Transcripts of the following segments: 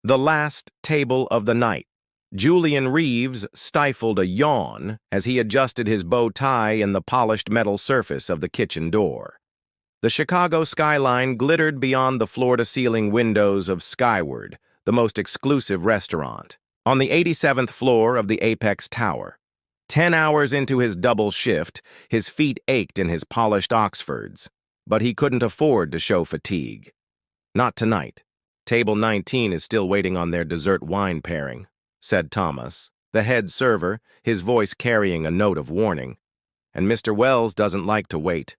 The last table of the night. Julian Reeves stifled a yawn as he adjusted his bow tie in the polished metal surface of the kitchen door. The Chicago skyline glittered beyond the floor-to-ceiling windows of Skyward, the most exclusive restaurant, on the 87th floor of the Apex Tower. 10 hours into his double shift, his feet ached in his polished Oxfords, but he couldn't afford to show fatigue. Not tonight. Table 19 is still waiting on their dessert wine pairing, said Thomas, the head server, his voice carrying a note of warning. And Mr. Wells doesn't like to wait.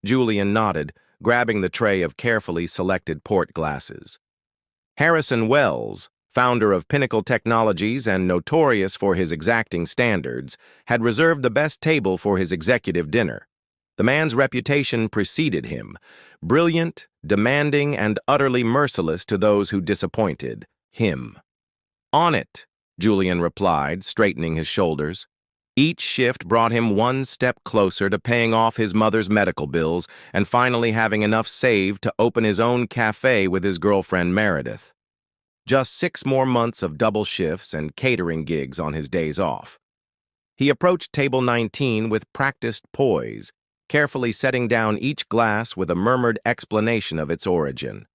Julian nodded, grabbing the tray of carefully selected port glasses. Harrison Wells, founder of Pinnacle Technologies and notorious for his exacting standards, had reserved the best table for his executive dinner. The man's reputation preceded him, brilliant, demanding, and utterly merciless to those who disappointed him. On it, Julian replied, straightening his shoulders. Each shift brought him one step closer to paying off his mother's medical bills and finally having enough saved to open his own cafe with his girlfriend Meredith. Just 6 more months of double shifts and catering gigs on his days off. He approached table 19 with practiced poise, carefully setting down each glass with a murmured explanation of its origin.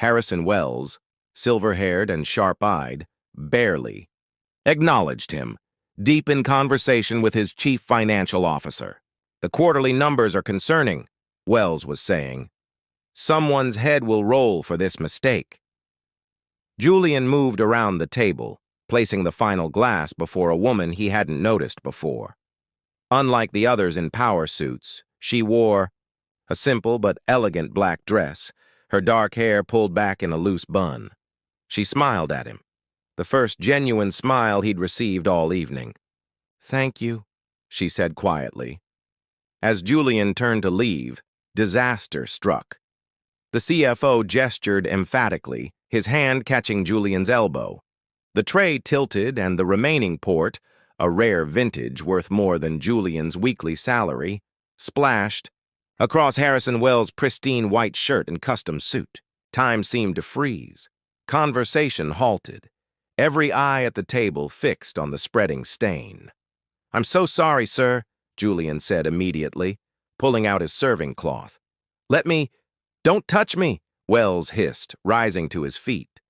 Harrison Wells, silver-haired and sharp-eyed, barely acknowledged him, deep in conversation with his chief financial officer. "The quarterly numbers are concerning," Wells was saying. "Someone's head will roll for this mistake." Julian moved around the table, placing the final glass before a woman he hadn't noticed before. Unlike the others in power suits, she wore a simple but elegant black dress, her dark hair pulled back in a loose bun. She smiled at him, the first genuine smile he'd received all evening. "Thank you," she said quietly. As Julian turned to leave, disaster struck. The CFO gestured emphatically, his hand catching Julian's elbow. The tray tilted and the remaining port, a rare vintage worth more than Julian's weekly salary, splashed across Harrison Wells' pristine white shirt and custom suit. Time seemed to freeze. Conversation halted, every eye at the table fixed on the spreading stain. "I'm so sorry, sir," Julian said immediately, pulling out his serving cloth. "Don't touch me," Wells hissed, rising to his feet.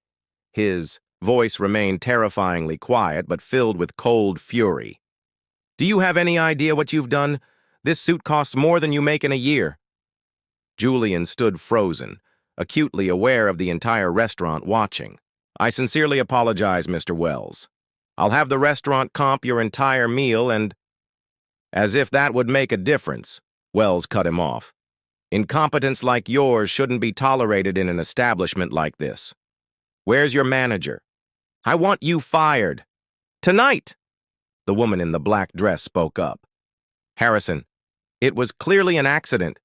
His voice remained terrifyingly quiet but filled with cold fury. "Do you have any idea what you've done? This suit costs more than you make in a year." Julian stood frozen, acutely aware of the entire restaurant watching. "I sincerely apologize, Mr. Wells. I'll have the restaurant comp your entire meal and—" "As if that would make a difference," Wells cut him off. "Incompetence like yours shouldn't be tolerated in an establishment like this. Where's your manager? I want you fired. Tonight!" The woman in the black dress spoke up. "Harrison, it was clearly an accident.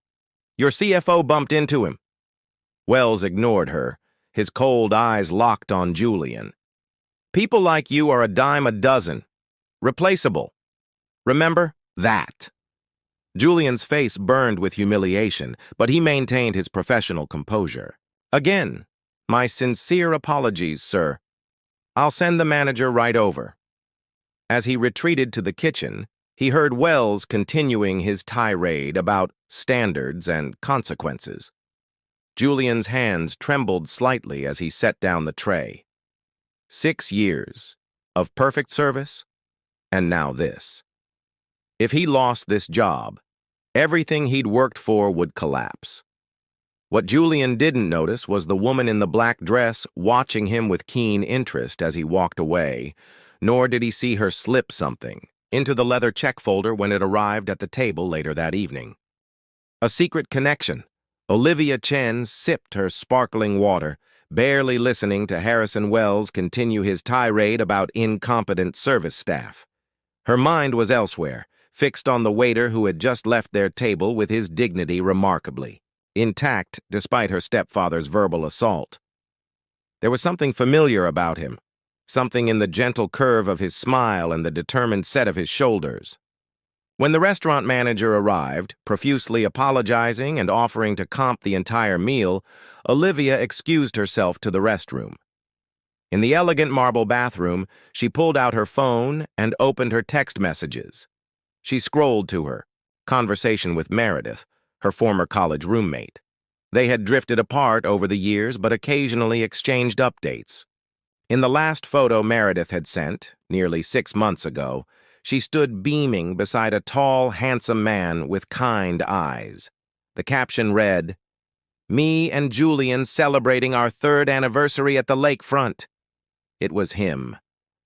Your CFO bumped into him." Wells ignored her, his cold eyes locked on Julian. "People like you are a dime a dozen. Replaceable. Remember that." Julian's face burned with humiliation, but he maintained his professional composure. "Again, my sincere apologies, sir. I'll send the manager right over." As he retreated to the kitchen, he heard Wells continuing his tirade about standards and consequences. Julian's hands trembled slightly as he set down the tray. 6 years of perfect service, and now this. If he lost this job, everything he'd worked for would collapse. What Julian didn't notice was the woman in the black dress watching him with keen interest as he walked away, nor did he see her slip something into the leather check folder when it arrived at the table later that evening. A secret connection. Olivia Chen sipped her sparkling water, barely listening to Harrison Wells continue his tirade about incompetent service staff. Her mind was elsewhere, fixed on the waiter who had just left their table with his dignity remarkably intact despite her stepfather's verbal assault. There was something familiar about him, something in the gentle curve of his smile and the determined set of his shoulders. When the restaurant manager arrived, profusely apologizing and offering to comp the entire meal, Olivia excused herself to the restroom. In the elegant marble bathroom, she pulled out her phone and opened her text messages. She scrolled to her conversation with Meredith, her former college roommate. They had drifted apart over the years but occasionally exchanged updates. In the last photo Meredith had sent, nearly 6 months ago, she stood beaming beside a tall, handsome man with kind eyes. The caption read, "Me and Julian celebrating our 3rd anniversary at the lakefront." It was him,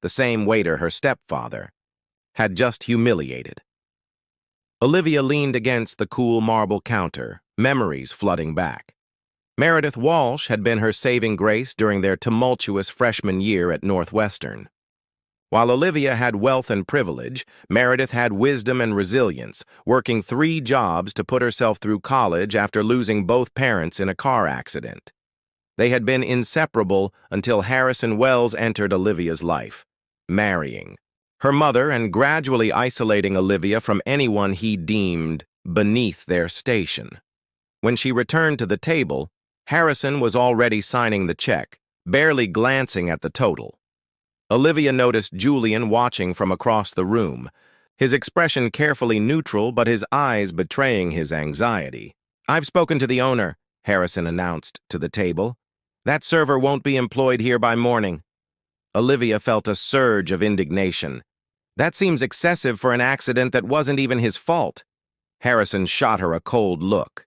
the same waiter her stepfather had just humiliated. Olivia leaned against the cool marble counter, memories flooding back. Meredith Walsh had been her saving grace during their tumultuous freshman year at Northwestern. While Olivia had wealth and privilege, Meredith had wisdom and resilience, working 3 jobs to put herself through college after losing both parents in a car accident. They had been inseparable until Harrison Wells entered Olivia's life, marrying her mother and gradually isolating Olivia from anyone he deemed beneath their station. When she returned to the table, Harrison was already signing the check, barely glancing at the total. Olivia noticed Julian watching from across the room, his expression carefully neutral but his eyes betraying his anxiety. "I've spoken to the owner," Harrison announced to the table. "That server won't be employed here by morning." Olivia felt a surge of indignation. That seems excessive for an accident that wasn't even his fault. Harrison shot her a cold look.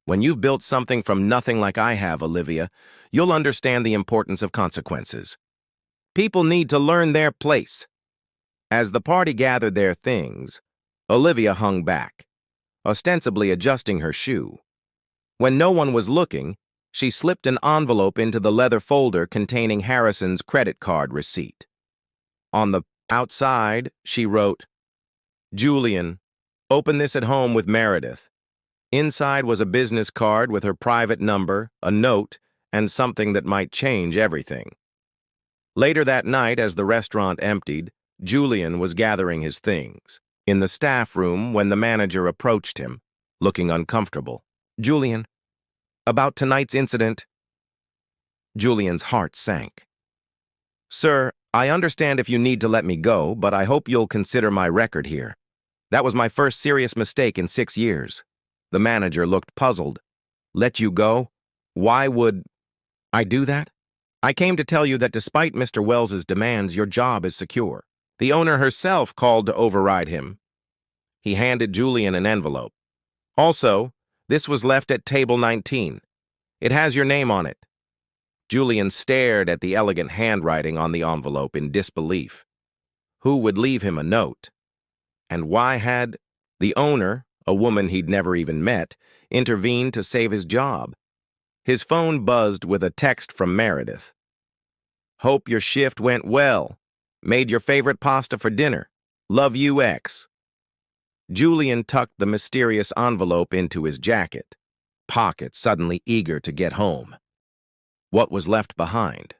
"When you've built something from nothing like I have, Olivia, you'll understand the importance of consequences. People need to learn their place." As the party gathered their things, Olivia hung back, ostensibly adjusting her shoe. When no one was looking, she slipped an envelope into the leather folder containing Harrison's credit card receipt. On the outside, she wrote, "Julian, open this at home with Meredith." Inside was a business card with her private number, a note, and something that might change everything. Later that night, as the restaurant emptied, Julian was gathering his things in the staff room when the manager approached him, looking uncomfortable. "Julian, about tonight's incident." Julian's heart sank. "Sir, I understand if you need to let me go, but I hope you'll consider my record here. That was my first serious mistake in 6 years. The manager looked puzzled. "Let you go? Why would I do that? I came to tell you that despite Mr. Wells's demands, your job is secure. The owner herself called to override him." He handed Julian an envelope. "Also, this was left at table 19. It has your name on it." Julian stared at the elegant handwriting on the envelope in disbelief. Who would leave him a note? And why had the owner, a woman he'd never even met, intervened to save his job? His phone buzzed with a text from Meredith. "Hope your shift went well. Made your favorite pasta for dinner. Love you, X." Julian tucked the mysterious envelope into his jacket, pocket suddenly eager to get home. What was left behind?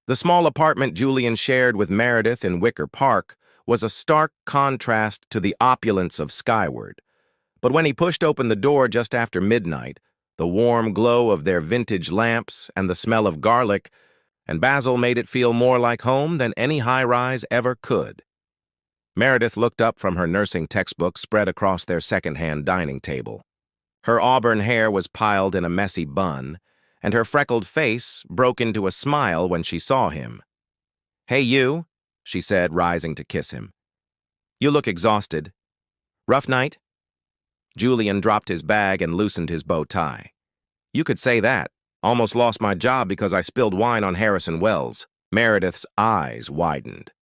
The small apartment Julian shared with Meredith in Wicker Park was a stark contrast to the opulence of Skyward. But when he pushed open the door just after midnight, the warm glow of their vintage lamps and the smell of garlic and basil made it feel more like home than any high-rise ever could. Meredith looked up from her nursing textbook spread across their second-hand dining table. Her auburn hair was piled in a messy bun, and her freckled face broke into a smile when she saw him. "Hey, you," she said, rising to kiss him. "You look exhausted. Rough night?" Julian dropped his bag and loosened his bow tie. "You could say that. Almost lost my job because I spilled wine on Harrison Wells." Meredith's eyes widened.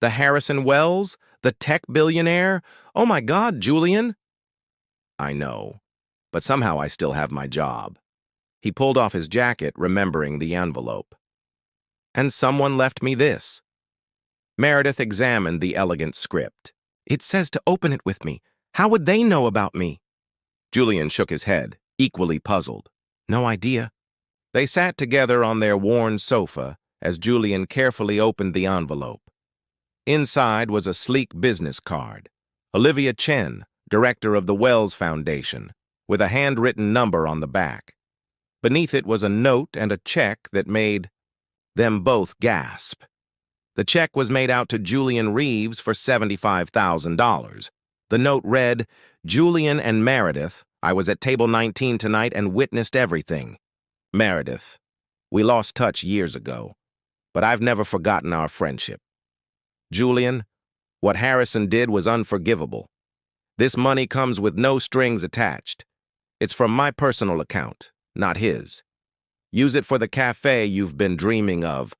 "The Harrison Wells? The tech billionaire? Oh my God, Julian!" "I know, but somehow I still have my job." He pulled off his jacket, remembering the envelope. "And someone left me this." Meredith examined the elegant script. "It says to open it with me. How would they know about me?" Julian shook his head, equally puzzled. "No idea." They sat together on their worn sofa as Julian carefully opened the envelope. Inside was a sleek business card. Olivia Chen, director of the Wells Foundation, with a handwritten number on the back. Beneath it was a note and a check that made them both gasp. The check was made out to Julian Reeves for $75,000. The note read, "Julian and Meredith, I was at table 19 tonight and witnessed everything. Meredith, we lost touch years ago, but I've never forgotten our friendship. Julian, what Harrison did was unforgivable. This money comes with no strings attached. It's from my personal account, not his. Use it for the cafe you've been dreaming of.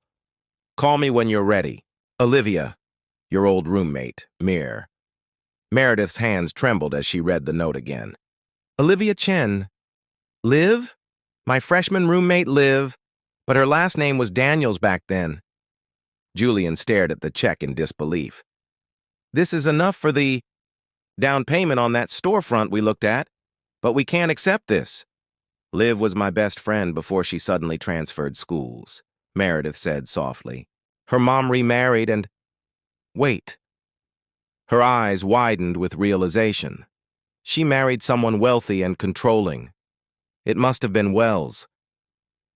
Call me when you're ready. Olivia, your old roommate, Mir." Meredith's hands trembled as she read the note again. Olivia Chen. Liv? My freshman roommate, Liv, but her last name was Daniels back then. Julian stared at the check in disbelief. This is enough for the down payment on that storefront we looked at, but we can't accept this. Liv was my best friend before she suddenly transferred schools, Meredith said softly. Her mom remarried and... Wait. Her eyes widened with realization. She married someone wealthy and controlling. It must have been Wells.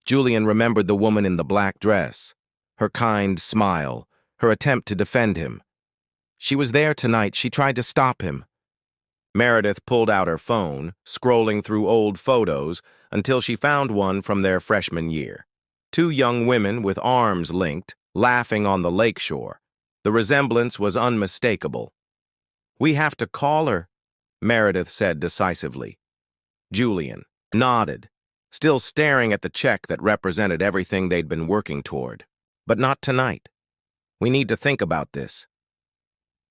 Julian remembered the woman in the black dress, her kind smile, her attempt to defend him. She was there tonight. She tried to stop him. Meredith pulled out her phone, scrolling through old photos until she found one from their freshman year. Two young women with arms linked, laughing on the lakeshore. The resemblance was unmistakable. We have to call her, Meredith said decisively. Julian nodded, still staring at the check that represented everything they'd been working toward. But not tonight. We need to think about this.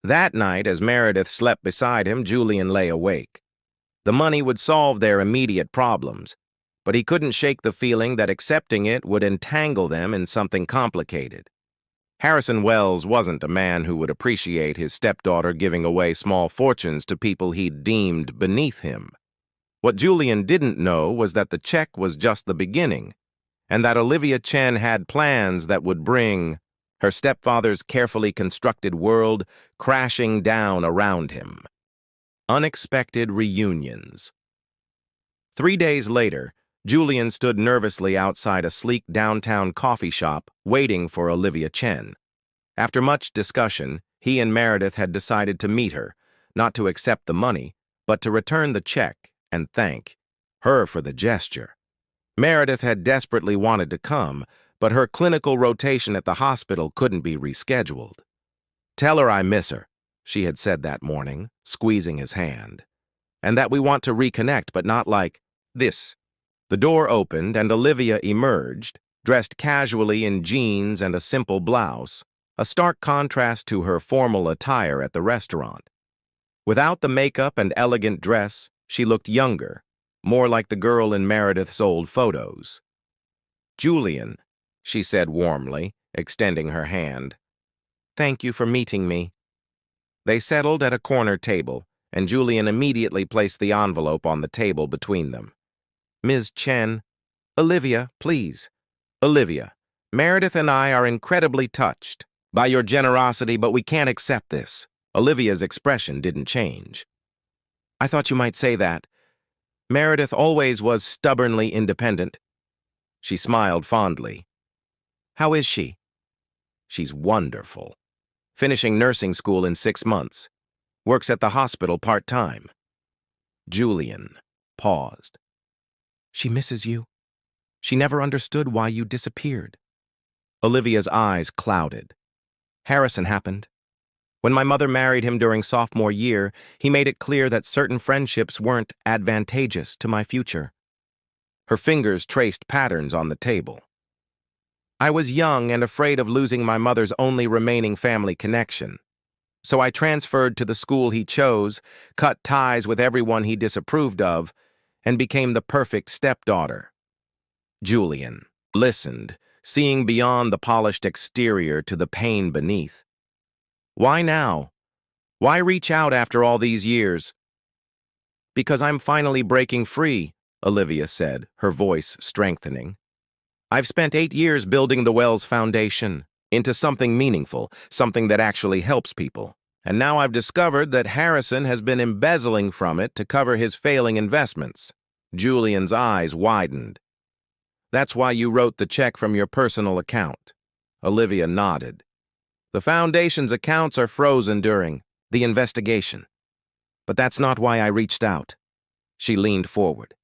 That night, as Meredith slept beside him, Julian lay awake. The money would solve their immediate problems, but he couldn't shake the feeling that accepting it would entangle them in something complicated. Harrison Wells wasn't a man who would appreciate his stepdaughter giving away small fortunes to people he'd deemed beneath him. What Julian didn't know was that the check was just the beginning, and that Olivia Chen had plans that would bring her stepfather's carefully constructed world crashing down around him. Unexpected reunions. 3 days later, Julian stood nervously outside a sleek downtown coffee shop, waiting for Olivia Chen. After much discussion, he and Meredith had decided to meet her, not to accept the money, but to return the check and thank her for the gesture. Meredith had desperately wanted to come, but her clinical rotation at the hospital couldn't be rescheduled. Tell her I miss her, she had said that morning, squeezing his hand, and that we want to reconnect, but not like this. The door opened and Olivia emerged, dressed casually in jeans and a simple blouse, a stark contrast to her formal attire at the restaurant. Without the makeup and elegant dress, she looked younger, more like the girl in Meredith's old photos. Julian, she said warmly, extending her hand. Thank you for meeting me. They settled at a corner table, and Julian immediately placed the envelope on the table between them. Ms. Chen, Olivia, please. Olivia, Meredith and I are incredibly touched by your generosity, but we can't accept this. Olivia's expression didn't change. I thought you might say that. Meredith always was stubbornly independent. She smiled fondly. How is she? She's wonderful. Finishing nursing school in 6 months. Works at the hospital part-time. Julian paused. She misses you. She never understood why you disappeared. Olivia's eyes clouded. Harrison happened. When my mother married him during sophomore year, he made it clear that certain friendships weren't advantageous to my future. Her fingers traced patterns on the table. I was young and afraid of losing my mother's only remaining family connection. So I transferred to the school he chose, cut ties with everyone he disapproved of, and became the perfect stepdaughter. Julian listened, seeing beyond the polished exterior to the pain beneath. Why now? Why reach out after all these years? Because I'm finally breaking free, Olivia said, her voice strengthening. I've spent 8 years building the Wells Foundation into something meaningful, something that actually helps people. And now I've discovered that Harrison has been embezzling from it to cover his failing investments. Julian's eyes widened. That's why you wrote the check from your personal account. Olivia nodded. The foundation's accounts are frozen during the investigation. But that's not why I reached out. She leaned forward.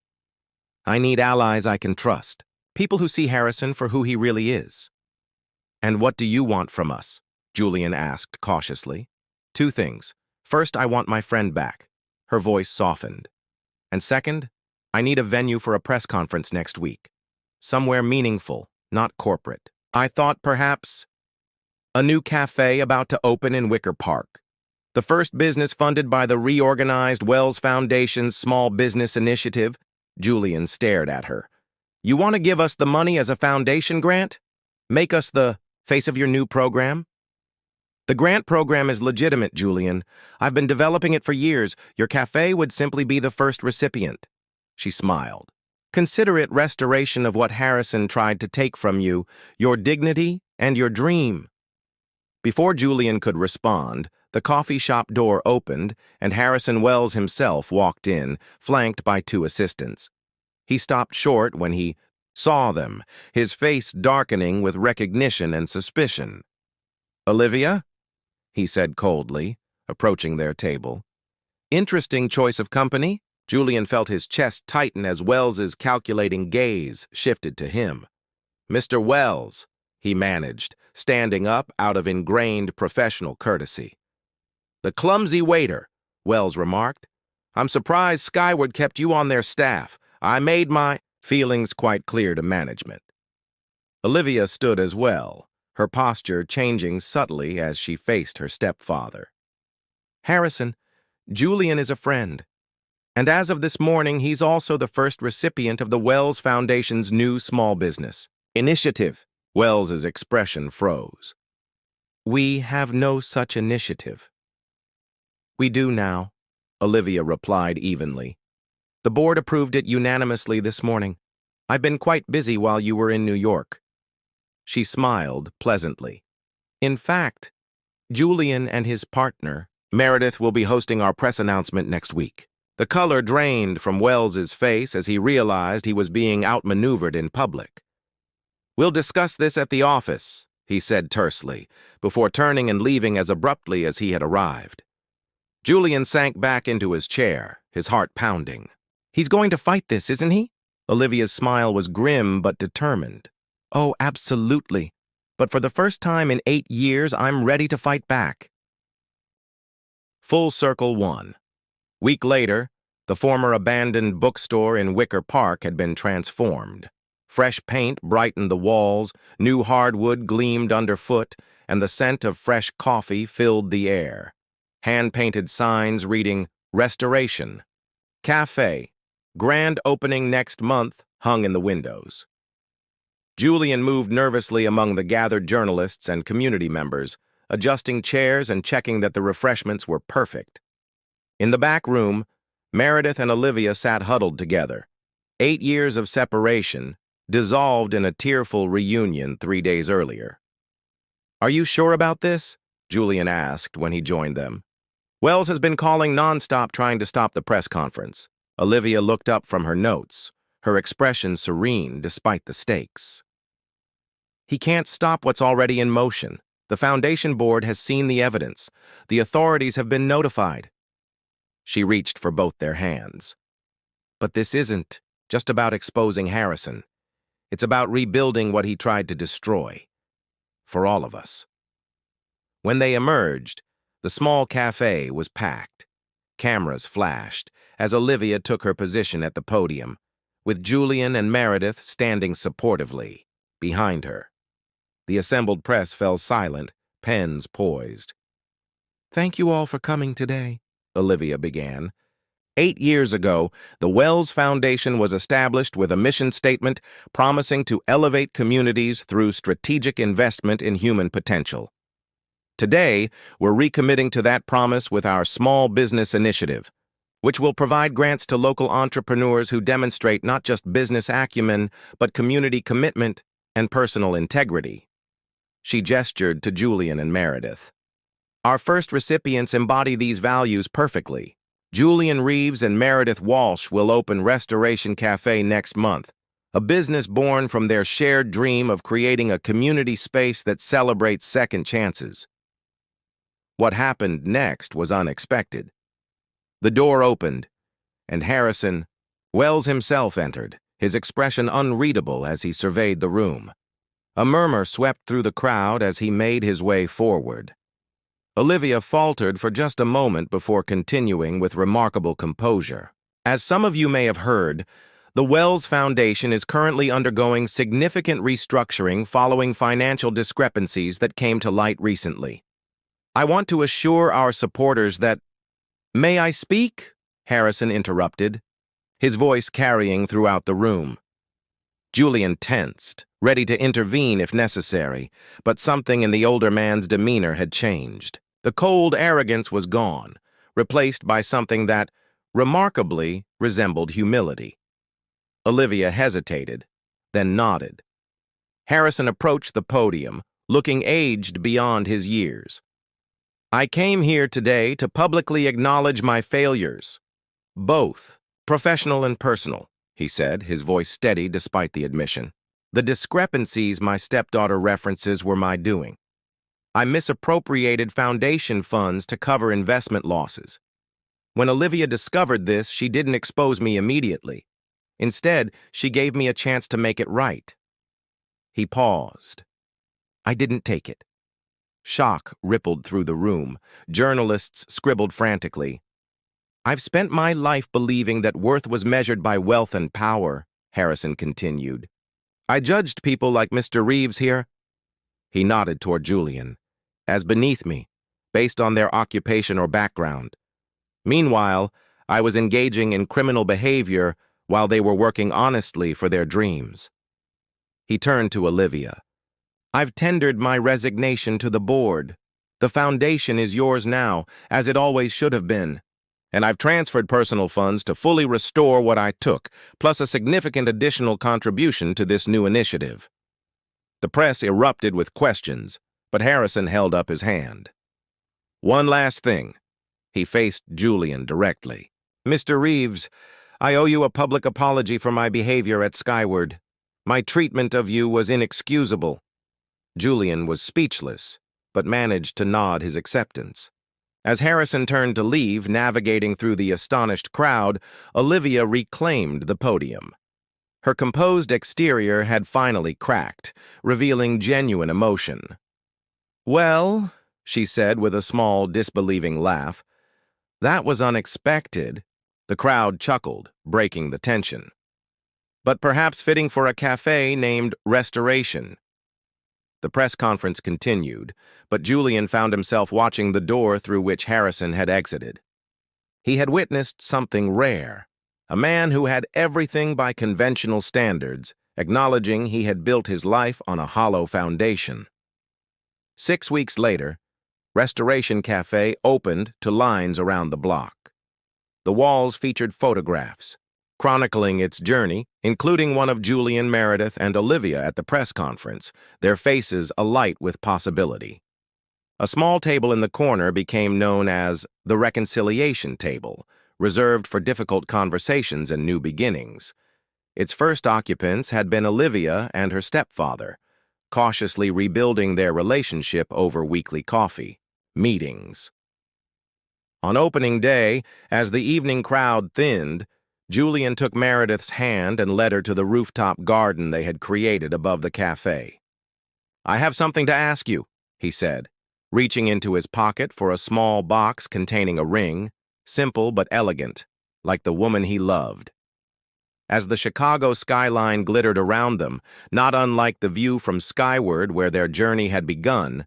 I need allies I can trust, people who see Harrison for who he really is. And what do you want from us? Julian asked cautiously. Two things. First, I want my friend back. Her voice softened. And second, I need a venue for a press conference next week. Somewhere meaningful, not corporate. I thought perhaps a new cafe about to open in Wicker Park. The first business funded by the reorganized Wells Foundation's Small Business Initiative. Julian stared at her. You want to give us the money as a foundation grant? Make us the face of your new program? The grant program is legitimate, Julian. I've been developing it for years. Your cafe would simply be the first recipient. She smiled. Consider it restoration of what Harrison tried to take from you, your dignity and your dream. Before Julian could respond, the coffee shop door opened and Harrison Wells himself walked in, flanked by two assistants. He stopped short when he saw them, his face darkening with recognition and suspicion. Olivia? He said coldly, approaching their table. Interesting choice of company? Julian felt his chest tighten as Wells's calculating gaze shifted to him. Mr. Wells, he managed, standing up out of ingrained professional courtesy. The clumsy waiter, Wells remarked. I'm surprised Skyward kept you on their staff. I made my feelings quite clear to management. Olivia stood as well, her posture changing subtly as she faced her stepfather. Harrison, Julian is a friend, and as of this morning, he's also the first recipient of the Wells Foundation's new small business initiative. Wells's expression froze. We have no such initiative. We do now, Olivia replied evenly. The board approved it unanimously this morning. I've been quite busy while you were in New York. She smiled pleasantly. In fact, Julian and his partner, Meredith, will be hosting our press announcement next week. The color drained from Wells's face as he realized he was being outmaneuvered in public. We'll discuss this at the office, he said tersely, before turning and leaving as abruptly as he had arrived. Julian sank back into his chair, his heart pounding. He's going to fight this, isn't he? Olivia's smile was grim but determined. Oh, absolutely. But for the first time in 8 years, I'm ready to fight back. Full Circle 1. Week later, the former abandoned bookstore in Wicker Park had been transformed. Fresh paint brightened the walls, new hardwood gleamed underfoot, and the scent of fresh coffee filled the air. Hand-painted signs reading, Restoration, Cafe, Grand Opening next month hung in the windows. Julian moved nervously among the gathered journalists and community members, adjusting chairs and checking that the refreshments were perfect. In the back room, Meredith and Olivia sat huddled together. 8 years of separation, dissolved in a tearful reunion 3 days earlier. Are you sure about this? Julian asked when he joined them. Wells has been calling nonstop trying to stop the press conference. Olivia looked up from her notes, her expression serene despite the stakes. He can't stop what's already in motion. The foundation board has seen the evidence. The authorities have been notified. She reached for both their hands. But this isn't just about exposing Harrison. It's about rebuilding what he tried to destroy. For all of us. When they emerged, the small cafe was packed. Cameras flashed as Olivia took her position at the podium, with Julian and Meredith standing supportively behind her. The assembled press fell silent, pens poised. Thank you all for coming today, Olivia began. 8 years ago, the Wells Foundation was established with a mission statement promising to elevate communities through strategic investment in human potential. Today, we're recommitting to that promise with our Small Business Initiative, which will provide grants to local entrepreneurs who demonstrate not just business acumen, but community commitment and personal integrity. She gestured to Julian and Meredith. Our first recipients embody these values perfectly. Julian Reeves and Meredith Walsh will open Restoration Cafe next month, a business born from their shared dream of creating a community space that celebrates second chances. What happened next was unexpected. The door opened, and Harrison, Wells himself entered, his expression unreadable as he surveyed the room. A murmur swept through the crowd as he made his way forward. Olivia faltered for just a moment before continuing with remarkable composure. As some of you may have heard, the Wells Foundation is currently undergoing significant restructuring following financial discrepancies that came to light recently. I want to assure our supporters that— "May I speak?" Harrison interrupted, his voice carrying throughout the room. Julian tensed, ready to intervene if necessary, but something in the older man's demeanor had changed. The cold arrogance was gone, replaced by something that, remarkably, resembled humility. Olivia hesitated, then nodded. Harrison approached the podium, looking aged beyond his years. "I came here today to publicly acknowledge my failures. Both, professional and personal," he said, his voice steady despite the admission. "The discrepancies my stepdaughter references were my doing. I misappropriated foundation funds to cover investment losses. When Olivia discovered this, she didn't expose me immediately. Instead, she gave me a chance to make it right." He paused. "I didn't take it." Shock rippled through the room. Journalists scribbled frantically. "I've spent my life believing that worth was measured by wealth and power," Harrison continued. "I judged people like Mr. Reeves here," he nodded toward Julian, "as beneath me, based on their occupation or background. Meanwhile, I was engaging in criminal behavior while they were working honestly for their dreams." He turned to Olivia. "I've tendered my resignation to the board. The foundation is yours now, as it always should have been. And I've transferred personal funds to fully restore what I took, plus a significant additional contribution to this new initiative." The press erupted with questions, but Harrison held up his hand. "One last thing." He faced Julian directly. "Mr. Reeves, I owe you a public apology for my behavior at Skyward. My treatment of you was inexcusable." Julian was speechless, but managed to nod his acceptance. As Harrison turned to leave, navigating through the astonished crowd, Olivia reclaimed the podium. Her composed exterior had finally cracked, revealing genuine emotion. "Well," she said with a small, disbelieving laugh, "that was unexpected." The crowd chuckled, breaking the tension. "But perhaps fitting for a cafe named Restoration." The press conference continued, but Julian found himself watching the door through which Harrison had exited. He had witnessed something rare, a man who had everything by conventional standards, acknowledging he had built his life on a hollow foundation. 6 weeks later, Restoration Cafe opened to lines around the block. The walls featured photographs, chronicling its journey, including one of Julian, Meredith, and Olivia at the press conference, their faces alight with possibility. A small table in the corner became known as the Reconciliation Table, reserved for difficult conversations and new beginnings. Its first occupants had been Olivia and her stepfather, cautiously rebuilding their relationship over weekly coffee meetings. On opening day, as the evening crowd thinned, Julian took Meredith's hand and led her to the rooftop garden they had created above the cafe. "I have something to ask you," he said, reaching into his pocket for a small box containing a ring, simple but elegant, like the woman he loved. As the Chicago skyline glittered around them, not unlike the view from Skyward where their journey had begun,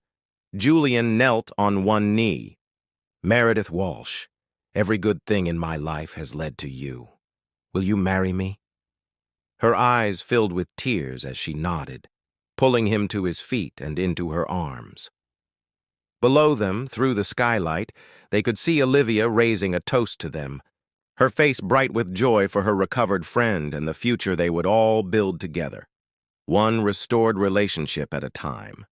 Julian knelt on one knee. "Meredith Walsh, every good thing in my life has led to you. Will you marry me?" Her eyes filled with tears as she nodded, pulling him to his feet and into her arms. Below them, through the skylight, they could see Olivia raising a toast to them, her face bright with joy for her recovered friend and the future they would all build together, one restored relationship at a time.